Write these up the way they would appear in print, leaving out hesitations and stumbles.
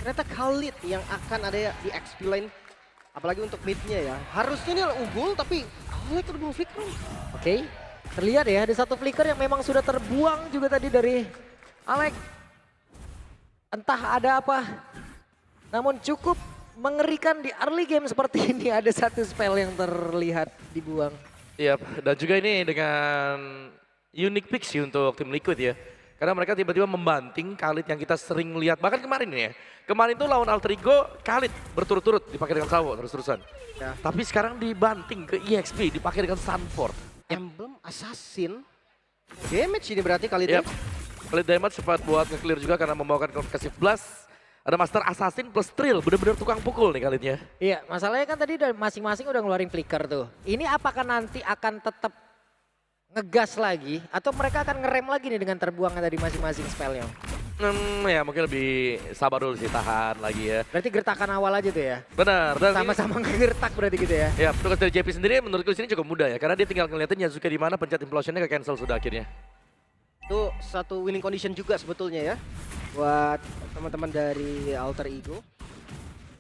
ternyata Khalid yang akan ada di XP lane. Apalagi untuk mid-nya ya. Harusnya ini unggul tapi Alek udah mau flicker. Oke, terlihat ya ada satu flicker yang memang sudah terbuang juga tadi dari Alek. Entah ada apa, namun cukup mengerikan di early game seperti ini. Ada satu spell yang terlihat dibuang. Iya, dan juga ini dengan unique pick sih untuk tim Liquid ya. Karena mereka tiba-tiba membanting Khalid yang kita sering lihat, bahkan kemarin ya. Kemarin tuh lawan Alter Ego, Khalid berturut-turut dipakai dengan Salvo terus-terusan. Ya. Tapi sekarang dibanting ke EXP, dipakai dengan Sunford. Emblem Assassin. Damage ini berarti Khalid. Yap. Khalid damage sempat buat nge-clear juga karena membawakan Concussive Blast. Ada Master Assassin plus Trill, bener-bener tukang pukul nih Khalidnya. Iya, masalahnya kan tadi masing-masing udah ngeluarin flicker tuh. Ini apakah nanti akan tetap ngegas lagi atau mereka akan ngerem lagi nih dengan terbuangnya tadi masing-masing spellnya? Ya mungkin lebih sabar dulu sih, tahan lagi ya. Berarti gertakan awal aja tuh ya? Benar. Dan Sama-sama ngegertak berarti gitu ya? ya, tugas dari JP sendiri menurutku sini cukup mudah ya. Karena dia tinggal ngeliatin Yasuke di mana, pencet implosionnya ke cancel sudah akhirnya. Itu satu winning condition juga sebetulnya ya. Buat teman-teman dari Alter Ego.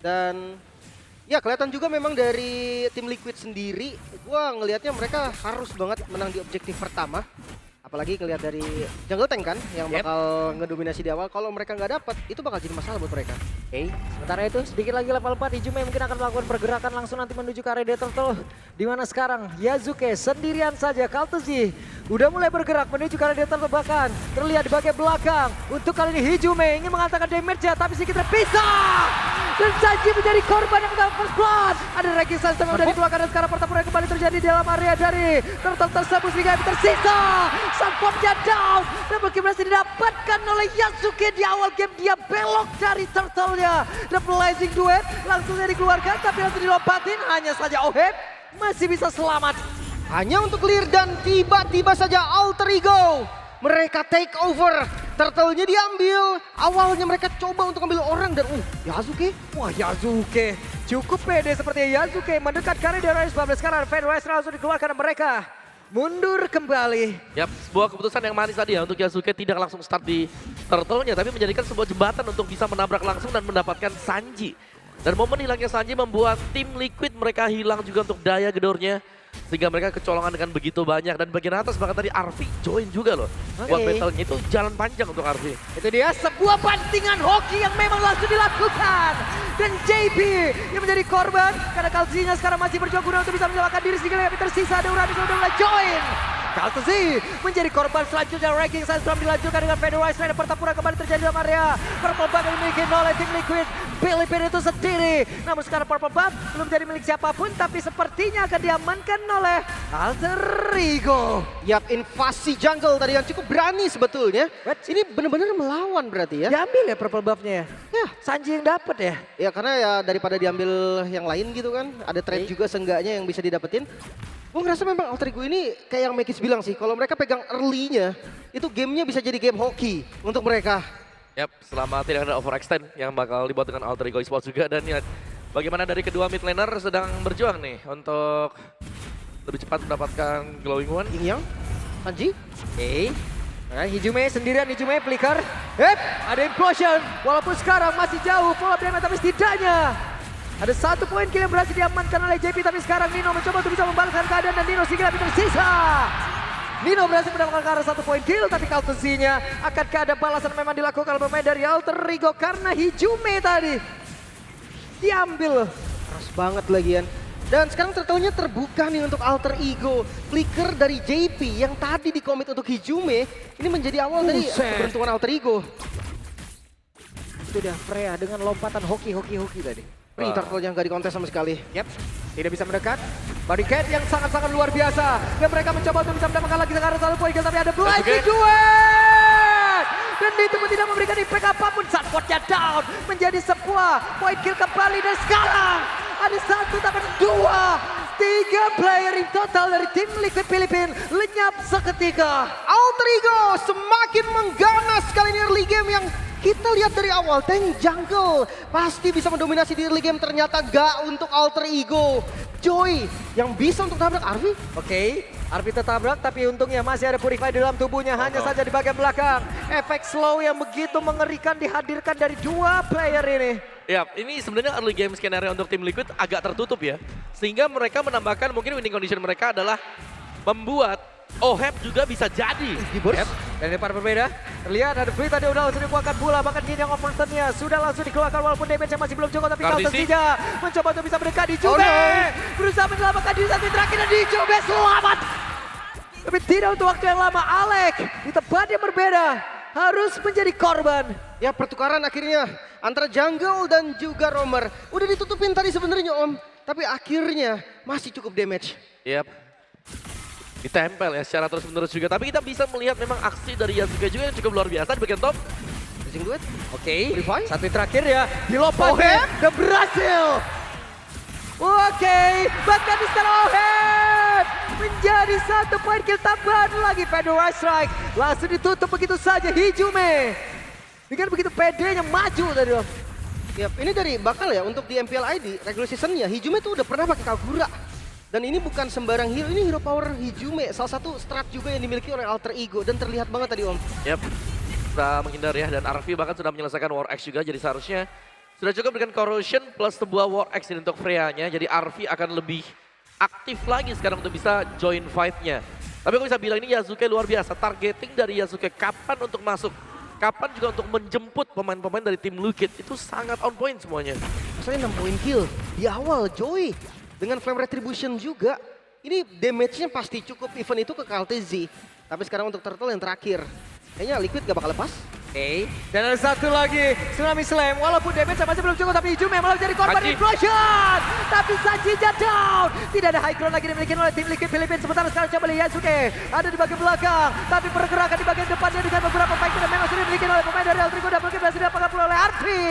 Dan ya kelihatan juga memang dari tim Liquid sendiri, gua ngelihatnya mereka harus banget menang di objektif pertama. Apalagi ngelihat dari jungle tank kan yang bakal ngedominasi di awal. Kalau mereka nggak dapat, itu bakal jadi masalah buat mereka. Oke, sementara itu sedikit lagi level 4 Hijume mungkin akan melakukan pergerakan langsung nanti menuju ke area Turtle. Di mana sekarang Yasuke sendirian saja, Kaltuzi udah mulai bergerak menuju ke area Turtle, bahkan terlihat di bagian belakang. Untuk kali ini Hijume ingin mengatakan damage-nya tapi sedikit terpisah. Dan Sanji menjadi korban yang dapat first blood. Ada ranking system yang udah dikeluarkan dan sekarang pertempuran kembali terjadi di dalam area dari Turtle tersebut sehingga tersisa. Sunfordnya down. Double kill berhasil didapatkan oleh Yasuke di awal game. Dia belok dari Turtle-nya. The Blazing Duet langsung saja dikeluarkan tapi langsung dilompatin. Hanya saja Oheb masih bisa selamat. Hanya untuk clear dan tiba-tiba saja Alter Ego. Mereka take over. Turtle-nya diambil. Awalnya mereka coba untuk ambil orang dan Yasuke. Wah, Yasuke cukup pede sepertinya. Yasuke mendekat ke area dari 19 sekarang. Fenris langsung dikeluarkan mereka. Mundur kembali. Yap, sebuah keputusan yang manis tadi ya untuk Yasuke tidak langsung start di Turtle-nya, tapi menjadikan sebuah jembatan untuk bisa menabrak langsung dan mendapatkan Sanji. Dan momen hilangnya Sanji membuat tim Liquid mereka hilang juga untuk daya gedornya. Sehingga mereka kecolongan dengan begitu banyak. Dan bagian atas bahkan tadi Arvi join juga loh. Buat battle-nya itu jalan panjang untuk Arvi. Itu dia sebuah bantingan hoki yang memang langsung dilakukan. Dan JB yang menjadi korban. Karena Kalzinya sekarang masih berjuang guna untuk bisa menyelamatkan diri sedikit lagi. Tersisa ada Uranus yang udah mulai join. Kaltuzi menjadi korban selanjutnya. Ranking Sandstorm dilanjutkan dengan Federer. Ada pertempuran kembali terjadi dalam area. Purple Buff yang dimiliki oleh tim Liquid. Filipina itu sendiri. Namun sekarang Purple Buff belum jadi milik siapapun. Tapi sepertinya akan diamankan oleh Alter Ego. Yap, invasi jungle tadi yang cukup berani sebetulnya. Ini benar-benar melawan berarti ya. Diambil ya Purple Buff-nya ya? Ya. Sanji yang dapat ya? Ya karena ya daripada diambil yang lain gitu kan. Ada trade juga seenggaknya yang bisa didapetin. Gue ngerasa memang Alter Ego ini kayak yang Mekis bilang sih. Kalau mereka pegang early-nya, itu gamenya bisa jadi game hoki untuk mereka. Yap, selama tidak ada overextend yang bakal dibuat dengan Alter Ego Esports juga. Dan lihat bagaimana dari kedua mid laner sedang berjuang nih untuk lebih cepat mendapatkan Glowing One. Ini yang Sanji. Oke. Nah, Hijume sendirian, Hijume flicker. Ada implosion. Walaupun sekarang masih jauh pola damage tapi setidaknya ada satu poin kill yang berhasil diamankan oleh JP. Tapi sekarang Nino mencoba untuk bisa membalaskan keadaan dan Nino sehingga lebih tersisa. Nino berhasil mendapatkan ke arah satu poin kill tapi Kaltuzinya akankah ada balasan memang dilakukan oleh pemain dari Alter Ego karena Hijume tadi diambil. Keras banget lagian. Dan sekarang turtle-nya terbuka nih untuk Alter Ego. Flicker dari JP yang tadi dikomit untuk Hijume. Ini menjadi awal dari keberuntungan Alter Ego. Itu dia Freya dengan lompatan hoki tadi. Ini turtle yang gak dikontes sama sekali. Yap, tidak bisa mendekat. Bodycat yang sangat-sangat luar biasa. Dan mereka mencoba untuk bisa mendapatkan lagi sekarang satu poin kill tapi ada Blazing Duet. Dan itu pun tidak memberikan impact apapun. Sunfordnya down menjadi sebuah poin kill kembali. Dan sekarang ada satu tapi dua. 3 player in total dari tim Liquid Filipina lenyap seketika. Alter Ego semakin mengganas kali ini early game yang kita lihat dari awal. Tank jungle pasti bisa mendominasi di early game, ternyata gak untuk Alter Ego. Joy yang bisa untuk tabrak Arvi. Oke, Arfi tertabrak tapi untungnya masih ada Purify di dalam tubuhnya. Hanya saja di bagian belakang. Efek slow yang begitu mengerikan dihadirkan dari dua player ini. Ya, ini sebenarnya early game skenario untuk tim Liquid agak tertutup ya. Sehingga mereka menambahkan mungkin winning condition mereka adalah membuat Oheb juga bisa jadi. Yep. Dari depan berbeda, terlihat ada Free tadi udah langsung dikeluarkan pula, bahkan gini yang overturn-nya sudah langsung dikeluarkan walaupun damage-nya masih belum cukup, tapi Kalteng Zija mencoba untuk bisa mendekati Jube, berusaha menyelamatkan diri satu terakhir dan di Jube selamat. Tapi tidak untuk waktu yang lama, Alek di tempat yang berbeda harus menjadi korban. Ya pertukaran akhirnya antara Jungle dan juga Romer. Udah ditutupin tadi sebenarnya Om, tapi akhirnya masih cukup damage. Yap. Ditempel ya secara terus-menerus juga. Tapi kita bisa melihat memang aksi dari Yasuke juga yang cukup luar biasa di bagian top. Racing duet. Oke, Purify. satu terakhir ya, dilopatkan dan berhasil. Oke, bahkan di sekarang Oheb menjadi satu poin kill tambahan lagi. Federal Strike langsung ditutup begitu saja Hijume. Dengan begitu pedenya maju tadi Om. Yap, ini dari bakal ya untuk di MPL ID regular season-nya Hijume tuh udah pernah pakai Kagura. Dan ini bukan sembarang hero, ini hero power Hijume, salah satu strat juga yang dimiliki oleh Alter Ego dan terlihat banget tadi Om. Yap, sudah menghindar ya dan Arfi bahkan sudah menyelesaikan War X juga, jadi seharusnya sudah cukup dengan Corrosion plus sebuah War X ini untuk Freya-nya, jadi Arfi akan lebih aktif lagi sekarang untuk bisa join fight-nya. Tapi aku bisa bilang ini Yasuke luar biasa, targeting dari Yasuke kapan untuk masuk, kapan juga untuk menjemput pemain-pemain dari tim Liquid itu sangat on point semuanya. Masalahnya 6 poin kill di awal Joy. Dengan Flame Retribution juga, ini damage-nya pasti cukup event itu ke Kaltezi. Tapi sekarang untuk Turtle yang terakhir, kayaknya Liquid gak bakal lepas. Oke, dan ada satu lagi, Tsunami Slam. Walaupun damage masih belum cukup, tapi Hijume malah jadi korban implosion. Tapi Sanji down. Tidak ada high ground lagi dimiliki oleh tim Liquid Philippines. Sementara sekarang coba lihat Yasuke ada di bagian belakang. Tapi pergerakan di bagian depannya dengan beberapa fight yang memang sudah dimiliki oleh pemain dari Alter Ego. Dan mungkin berhasil diapakkan pula oleh Arfi.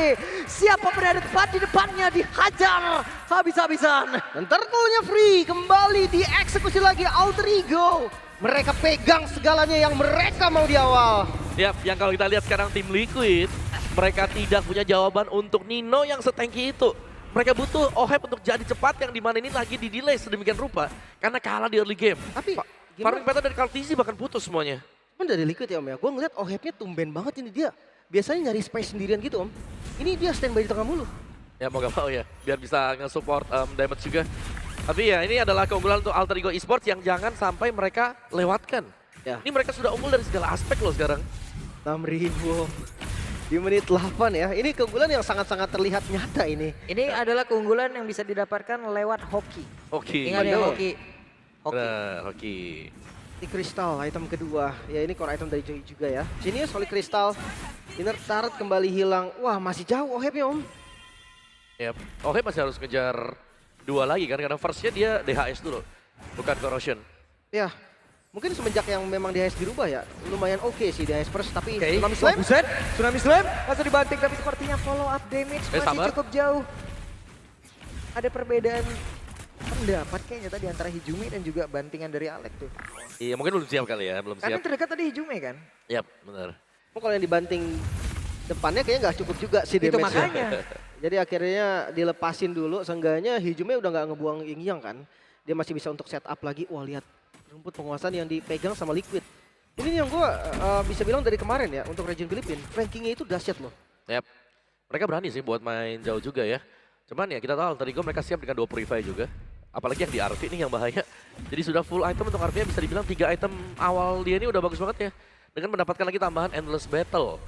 Siapa pun yang ada tepat di depannya dihajar habis-habisan. Dan Turtle-nya free, kembali dieksekusi lagi Alter Ego. Mereka pegang segalanya yang mereka mau di awal. Yap, yang kalau kita lihat sekarang tim Liquid, mereka tidak punya jawaban untuk Nino yang setangki itu. Mereka butuh Oheb untuk jadi cepat yang dimana ini lagi di delay sedemikian rupa. Karena kalah di early game. Tapi farming pattern dari Kaltisi bahkan putus semuanya. Cuman dari Liquid ya Om ya, gue ngeliat Ohebnya tumben banget ini dia. Biasanya nyari space sendirian gitu Om. Ini dia standby di tengah mulu. Ya mau gak mau ya, biar bisa nge-support damage juga. Tapi ya ini adalah keunggulan untuk Alter Ego Esports yang jangan sampai mereka lewatkan. Ya. Ini mereka sudah unggul dari segala aspek loh sekarang. 6.000 di menit 8 ya. Ini keunggulan yang sangat-sangat terlihat nyata ini. Ini adalah keunggulan yang bisa didapatkan lewat hoki. Oke. Ingat ya Betul. hoki. Nah, oke. Di Crystal, item kedua. Ya ini core item dari Joy juga ya. Genius, Holy Crystal. Inner Turret kembali hilang. Wah masih jauh Ohebnya Om. Yap. Oke masih harus ngejar 2 lagi kan, karena first-nya dia DHS dulu, bukan Corrosion. Ya, mungkin semenjak yang memang DHS dirubah ya, lumayan oke sih DHS first, tapi Oke, Tsunami Slam. buset, Tsunami Slam langsung dibanting tapi sepertinya follow up damage masih sabar. cukup jauh. Ada perbedaan pendapat kayaknya tadi antara Hijume dan juga bantingan dari Alek tuh. Iya mungkin belum siap kali ya, belum Karena siap. yang terdekat tadi Hijume kan? Yap, benar. Kalau yang dibanting depannya kayaknya nggak cukup juga sih Itu damage-nya. makanya. Jadi akhirnya dilepasin dulu, seenggaknya Hijume udah nggak ngebuang Yin Yang kan. Dia masih bisa untuk set up lagi. Wah lihat rumput penguasaan yang dipegang sama Liquid. Ini yang gue bisa bilang dari kemarin ya, untuk region Filipina, rankingnya itu dahsyat loh. Yap. Mereka berani sih buat main jauh juga ya. Cuman ya kita tahu Alter Ego mereka siap dengan 2 Purify juga. Apalagi yang di Arfi ini yang bahaya. Jadi sudah full item untuk Arfi bisa dibilang 3 item awal dia ini udah bagus banget ya. Dengan mendapatkan lagi tambahan Endless Battle.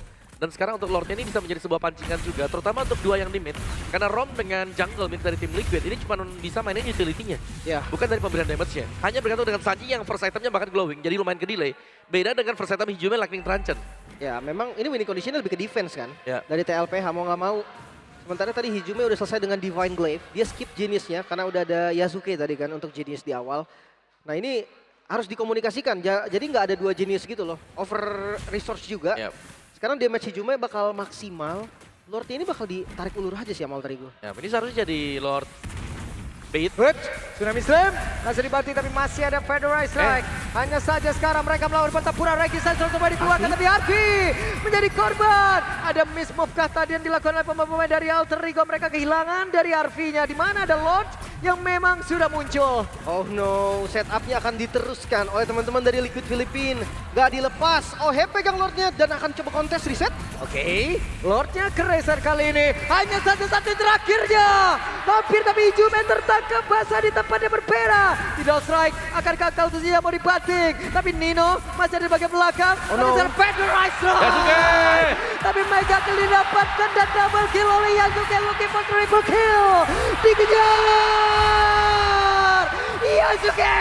Dan sekarang untuk Lordnya ini bisa menjadi sebuah pancingan juga, terutama untuk 2 yang di mid. Karena Rom dengan jungle mid dari tim Liquid ini cuma bisa mainin utility-nya. Ya. Bukan dari pemberian damage-nya. Hanya bergantung dengan Sanji yang first item-nya bahkan glowing, jadi lumayan ke delay. Beda dengan first item Hijume Lightning Truncheon. Ya memang ini winning condition-nya lebih ke defense kan. Ya. Dari TLPH mau nggak mau. Sementara tadi Hijume udah selesai dengan Divine Glaive. Dia skip Genius-nya karena udah ada Yasuke tadi kan untuk Genius di awal. Nah ini harus dikomunikasikan, jadi nggak ada 2 Genius gitu loh. Over resource juga. Ya. Sekarang damage Hijume bakal maksimal. Lord ini bakal ditarik ulur aja sih sama Alter Ego. Ya, ini seharusnya jadi Lord Bait. But, Tsunami Slam langsung dibanting tapi masih ada Federal Strike. Hanya saja sekarang mereka melawan pertempuran Regisan coba dikeluarkan tapi Arfi menjadi korban. Ada miss move kah tadi yang dilakukan oleh pemain-pemain dari Alter Ego. Mereka kehilangan dari Arfi-nya. Di mana ada Lord yang memang sudah muncul. Oh no, setupnya akan diteruskan oleh teman-teman dari Liquid Filipina. Gak dilepas, OHP pegang Lordnya dan akan coba kontes reset. Oke, Lordnya ke reset kali ini. Hanya satu-satu terakhirnya. Hampir tapi Ijume tertangkap basah di tempat yang berbeda. Tidak strike, akan kakak Kaltuzi yang mau dibanting. Tapi Nino masih ada di bagian belakang. Oh no. Yasuke! Tapi Mega Kill didapatkan dan double kill oleh Yasuke, looking for triple kill. Dikejar! Yasuke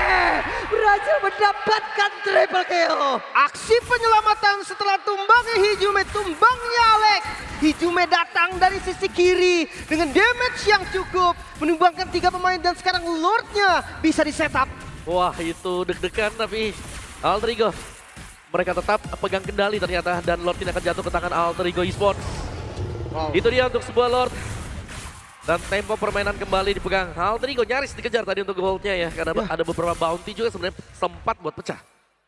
berhasil mendapatkan triple kill. Aksi penyelamatan setelah tumbangnya Ijume, tumbangnya Alex. Ijume datang dari sisi kiri dengan damage yang cukup. Menumbangkan 3 pemain dan sekarang Lordnya bisa di setup. Wah, itu deg-degan tapi Alter Ego mereka tetap pegang kendali ternyata dan Lord tidak akan jatuh ke tangan Alter Ego Esports. Wow. Itu dia untuk sebuah Lord. Dan tempo permainan kembali dipegang. Alter Ego nyaris dikejar tadi untuk goldnya ya. Karena ada beberapa bounty juga sebenarnya sempat buat pecah.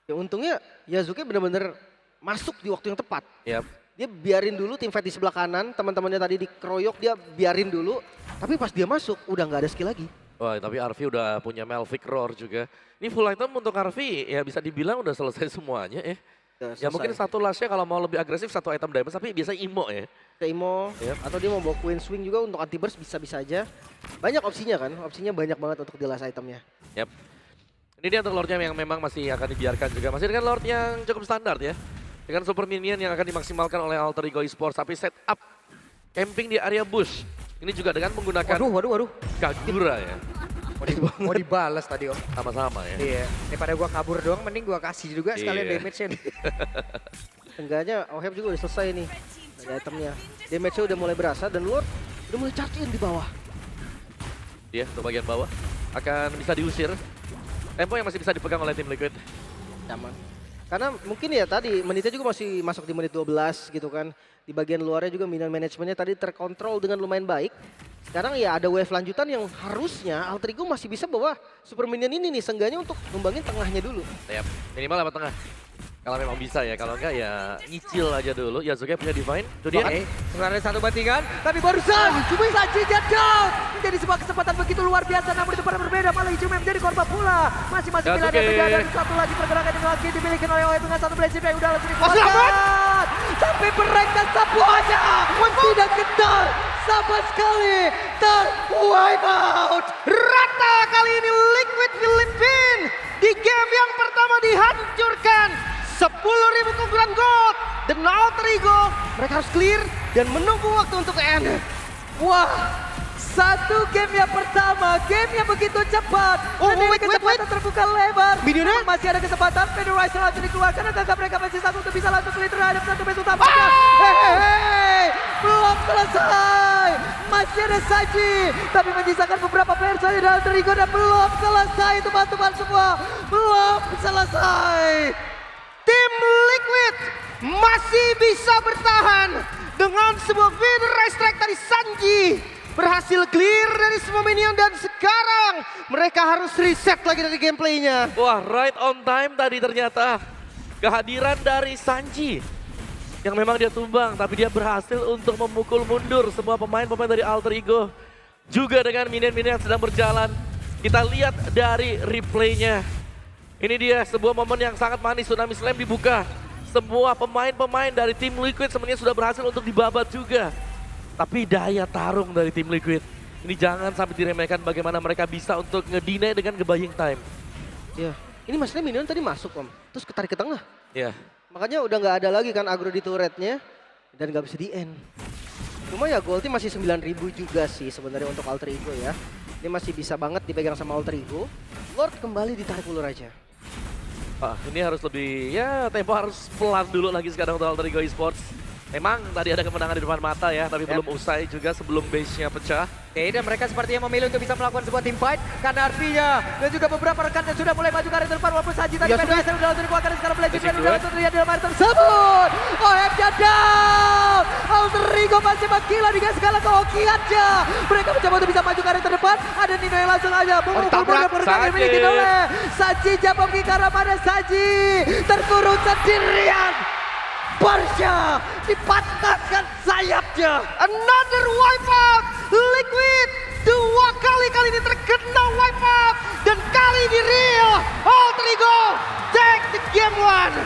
Ya untungnya Yasuke benar-benar masuk di waktu yang tepat. Yap. Dia biarin dulu tim fight di sebelah kanan, teman-temannya tadi dikeroyok, dia biarin dulu. Tapi pas dia masuk udah nggak ada skill lagi. Wah, tapi Arvi udah punya Melvic Roar juga. Ini full item untuk Arvi ya bisa dibilang udah selesai semuanya ya. Udah Ya mungkin selesai. satu lastnya kalau mau lebih agresif satu item damage tapi biasa imo ya. Teimo, Yep. atau dia mau bawa Queen Swing juga untuk anti burst bisa-bisa aja. Banyak opsinya kan, opsinya banyak banget untuk di last itemnya. Yap. Ini dia untuk Lordnya yang memang masih akan dibiarkan juga. Masih dengan Lord yang cukup standar ya. Dengan super minion yang akan dimaksimalkan oleh Alter Ego Esports. Tapi setup camping di area bush. Ini juga dengan menggunakan Waduh. Kagura ya. Mau dibalas tadi Om. Sama-sama ya. Iya, daripada gua kabur doang mending gua kasih juga sekalian Iya. damage-nya nih. Enggaknya OHP juga udah selesai nih. Ada itemnya. Damage-nya udah mulai berasa dan Lord udah mulai charge in di bawah. Dia untuk bagian bawah akan bisa diusir. Tempo yang masih bisa dipegang oleh tim Liquid. Nyaman. Karena mungkin ya tadi menitnya juga masih masuk di menit 12 gitu kan. Di bagian luarnya juga minion manajemennya tadi terkontrol dengan lumayan baik. Sekarang ya ada wave lanjutan yang harusnya Alter Ego masih bisa bawa super minion ini nih. Seenggaknya untuk numbangin tengahnya dulu. Yap. Minimal lewat tengah. Kalau memang bisa ya, kalau enggak ya nyicil aja dulu. Yasuke punya Divine, itu dia. Oke, sebenarnya satu bandingan, tapi barusan Sanji down. Menjadi sebuah kesempatan begitu luar biasa, namun di tempat yang berbeda malah Ijume menjadi korban pula. Masing-masing pilihan yang terjadi dan satu lagi pergerakan yang lagi dimiliki oleh OE dengan satu blade yang udah langsung dikeluarkan. Tapi mereka semuanya tidak ketar sama sekali ter-wipe out. Rata kali ini Liquid Filipina di game yang pertama dihancurkan. 10.000 keunggulan gold dan Alter Ego mereka harus clear dan menunggu waktu untuk end. Wah, satu game yang pertama, game yang begitu cepat. Oh, Dan ini wait. kesempatan terbuka lebar. Minionnya? Namun masih ada kesempatan, Federizer langsung dikeluarkan. Apakah mereka masih sanggup untuk bisa langsung clear terhadap satu base utamanya? Hehehe, belum selesai. Masih ada Sanji, tapi menyisakan beberapa player saja dalam Terigo dan belum selesai teman-teman semua. Belum selesai. Tim Liquid masih bisa bertahan dengan sebuah Federer strike dari Sanji. Berhasil clear dari semua minion dan sekarang mereka harus reset lagi dari gameplaynya. Wah, right on time tadi ternyata. Kehadiran dari Sanji. Yang memang dia tumbang, tapi dia berhasil untuk memukul mundur semua pemain-pemain dari Alter Ego. Juga dengan minion-minion yang sedang berjalan. Kita lihat dari replaynya. Ini dia sebuah momen yang sangat manis, Tsunami Slam dibuka. Semua pemain-pemain dari tim Liquid sebenarnya sudah berhasil untuk dibabat juga. Tapi daya tarung dari tim Liquid. Ini jangan sampai diremehkan bagaimana mereka bisa untuk ngedinai dengan nge-buying time. Ya, ini maksudnya minion tadi masuk Om, terus ketarik ke tengah. Ya, Makanya udah nggak ada lagi kan agro di turretnya dan nggak bisa di-end. Cuma ya goldnya masih 9.000 juga sih sebenarnya untuk Alter Ego ya. Ini masih bisa banget dipegang sama Alter Ego. Lord kembali ditarik ulur aja. ini harus lebih, ya tempo harus pelan dulu lagi sekarang untuk Alter Ego Esports. Memang tadi ada kemenangan di depan mata ya, tapi belum usai juga sebelum base-nya pecah. Oke, dan mereka sepertinya memilih untuk bisa melakukan sebuah team fight karena artinya dan juga beberapa rekan yang sudah mulai maju ke area depan walaupun Sanji tadi Federizer sudah langsung dikeluarkan sekarang Blade dan sudah langsung terlihat di dalam area tersebut. OF-nya down. Alter Ego masih menggila dengan segala kehokiannya. Mereka mencoba untuk bisa maju ke area terdepan. Ada Nino yang langsung aja memukul pergerakan yang dimiliki oleh Sanji. Jabang ke arah mana Sanji terkurung sendirian. Barsha dipatahkan sayapnya. Another wipeout. Liquid Dua kali ini terkena wipe out. Dan kali ini real Alter Ego take the game one.